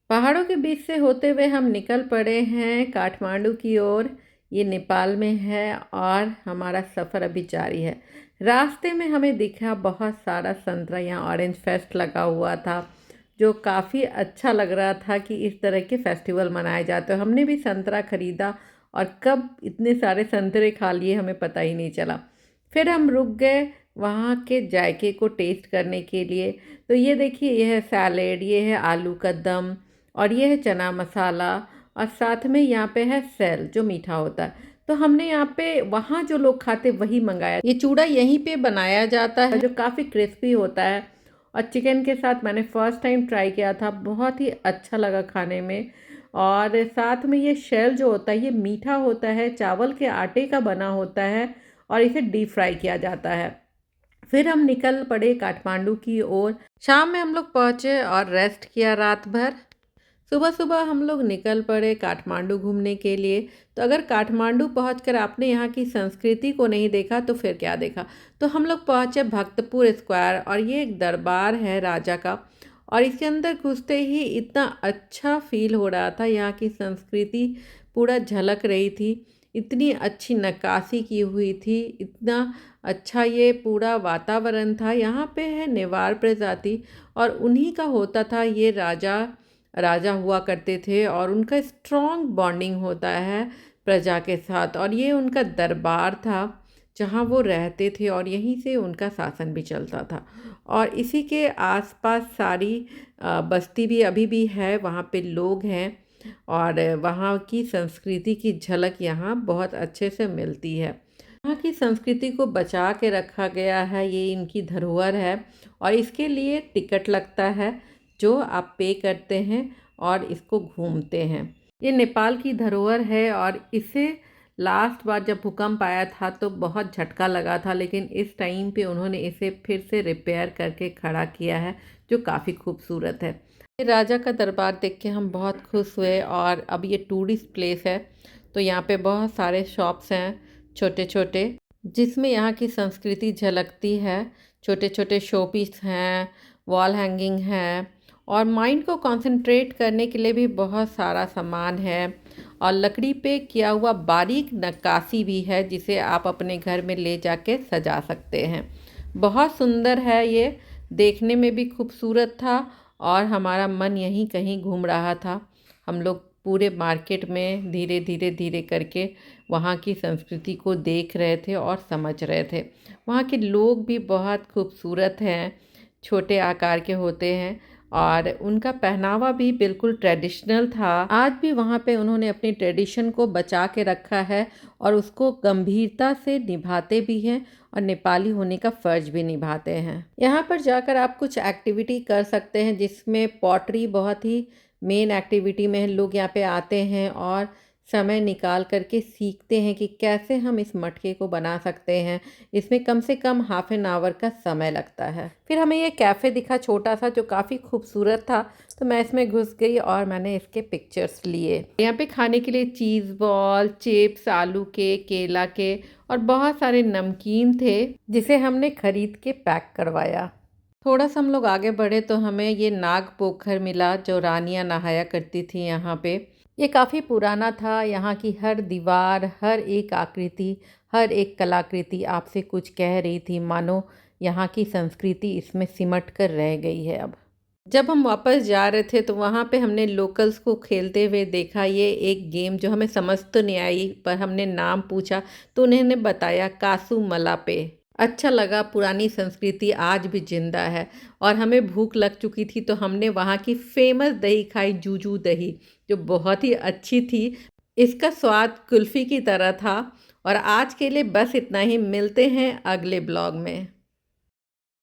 पहाड़ों के बीच से होते हुए हम निकल पड़े हैं काठमांडू की ओर। ये नेपाल में है और हमारा सफ़र अभी जारी है। रास्ते में हमें दिखा बहुत सारा संतरा, यहाँ ऑरेंज फेस्ट लगा हुआ था जो काफ़ी अच्छा लग रहा था कि इस तरह के फेस्टिवल मनाए जाते हैं। हमने भी संतरा खरीदा और कब इतने सारे संतरे खा लिए हमें पता ही नहीं चला। फिर हम रुक गए वहाँ के जायके को टेस्ट करने के लिए। तो ये देखिए, ये है सैलेड, ये है आलू का दम और ये है चना मसाला और साथ में यहाँ पे है सेल जो मीठा होता है। तो हमने यहाँ पे वहाँ जो लोग खाते वही मंगाया। ये चूड़ा यहीं पे बनाया जाता है जो काफ़ी क्रिस्पी होता है और चिकन के साथ मैंने फ़र्स्ट टाइम ट्राई किया था, बहुत ही अच्छा लगा खाने में। और साथ में ये शेल जो होता है ये मीठा होता है, चावल के आटे का बना होता है और इसे डीप फ्राई किया जाता है। फिर हम निकल पड़े काठमांडू की ओर। शाम में हम लोग पहुँचे और रेस्ट किया रात भर। सुबह सुबह हम लोग निकल पड़े काठमांडू घूमने के लिए। तो अगर काठमांडू पहुंचकर आपने यहाँ की संस्कृति को नहीं देखा तो फिर क्या देखा। तो हम लोग पहुँचे भक्तपुर स्क्वायर और ये एक दरबार है राजा का। और इसके अंदर घुसते ही इतना अच्छा फील हो रहा था, यहाँ की संस्कृति पूरा झलक रही थी। इतनी अच्छी नक्काशी की हुई थी, इतना अच्छा ये पूरा वातावरण था। यहाँ पे है नेवार प्रजाति और उन्हीं का होता था, ये राजा राजा हुआ करते थे और उनका स्ट्रॉन्ग बॉन्डिंग होता है प्रजा के साथ। और ये उनका दरबार था जहाँ वो रहते थे और यहीं से उनका शासन भी चलता था। और इसी के आसपास सारी बस्ती भी अभी भी है, वहाँ पे लोग हैं और वहाँ की संस्कृति की झलक यहाँ बहुत अच्छे से मिलती है। यहाँ की संस्कृति को बचा के रखा गया है, ये इनकी धरोहर है और इसके लिए टिकट लगता है जो आप पे करते हैं और इसको घूमते हैं। ये नेपाल की धरोहर है और इसे लास्ट बार जब भूकंप आया था तो बहुत झटका लगा था, लेकिन इस टाइम पे उन्होंने इसे फिर से रिपेयर करके खड़ा किया है जो काफ़ी खूबसूरत है। ये राजा का दरबार देख के हम बहुत खुश हुए और अब ये टूरिस्ट प्लेस है तो यहाँ पे बहुत सारे शॉप्स हैं छोटे छोटे, जिसमें यहाँ की संस्कृति झलकती है। छोटे छोटे शो पीस हैं, वॉल हैंगिंग है और माइंड को कंसंट्रेट करने के लिए भी बहुत सारा सामान है। और लकड़ी पे किया हुआ बारीक नक्काशी भी है जिसे आप अपने घर में ले जाके सजा सकते हैं। बहुत सुंदर है ये, देखने में भी खूबसूरत था और हमारा मन यहीं कहीं घूम रहा था। हम लोग पूरे मार्केट में धीरे धीरे धीरे करके वहाँ की संस्कृति को देख रहे थे और समझ रहे थे। वहाँ के लोग भी बहुत खूबसूरत हैं, छोटे आकार के होते हैं और उनका पहनावा भी बिल्कुल ट्रेडिशनल था। आज भी वहाँ पे उन्होंने अपनी ट्रेडिशन को बचा के रखा है और उसको गंभीरता से निभाते भी हैं और नेपाली होने का फ़र्ज भी निभाते हैं। यहाँ पर जाकर आप कुछ एक्टिविटी कर सकते हैं जिसमें पॉटरी बहुत ही मेन एक्टिविटी में है। लोग यहाँ पे आते हैं और समय निकाल करके सीखते हैं कि कैसे हम इस मटके को बना सकते हैं। इसमें कम से कम हाफ एन आवर का समय लगता है। फिर हमें ये कैफ़े दिखा छोटा सा जो काफ़ी खूबसूरत था, तो मैं इसमें घुस गई और मैंने इसके पिक्चर्स लिए। यहाँ पे खाने के लिए चीज़ बॉल, चिप्स, आलू के, केला के और बहुत सारे नमकीन थे जिसे हमने खरीद के पैक करवाया। थोड़ा सा हम लोग आगे बढ़े तो हमें ये नाग पोखर मिला जो रानियाँ नहाया करती थी यहाँ पे। ये काफ़ी पुराना था। यहाँ की हर दीवार, हर एक आकृति, हर एक कलाकृति आपसे कुछ कह रही थी, मानो यहाँ की संस्कृति इसमें सिमट कर रह गई है अब। जब हम वापस जा रहे थे तो वहाँ पे हमने लोकल्स को खेलते हुए देखा। ये एक गेम जो हमें समझ तो नहीं आई, पर हमने नाम पूछा तो उन्होंने बताया कासू मलापे। अच्छा लगा, पुरानी संस्कृति आज भी जिंदा है। और हमें भूख लग चुकी थी तो हमने वहाँ की फेमस दही खाई, जूजू दही, जो बहुत ही अच्छी थी। इसका स्वाद कुल्फ़ी की तरह था। और आज के लिए बस इतना ही, मिलते हैं अगले ब्लॉग में।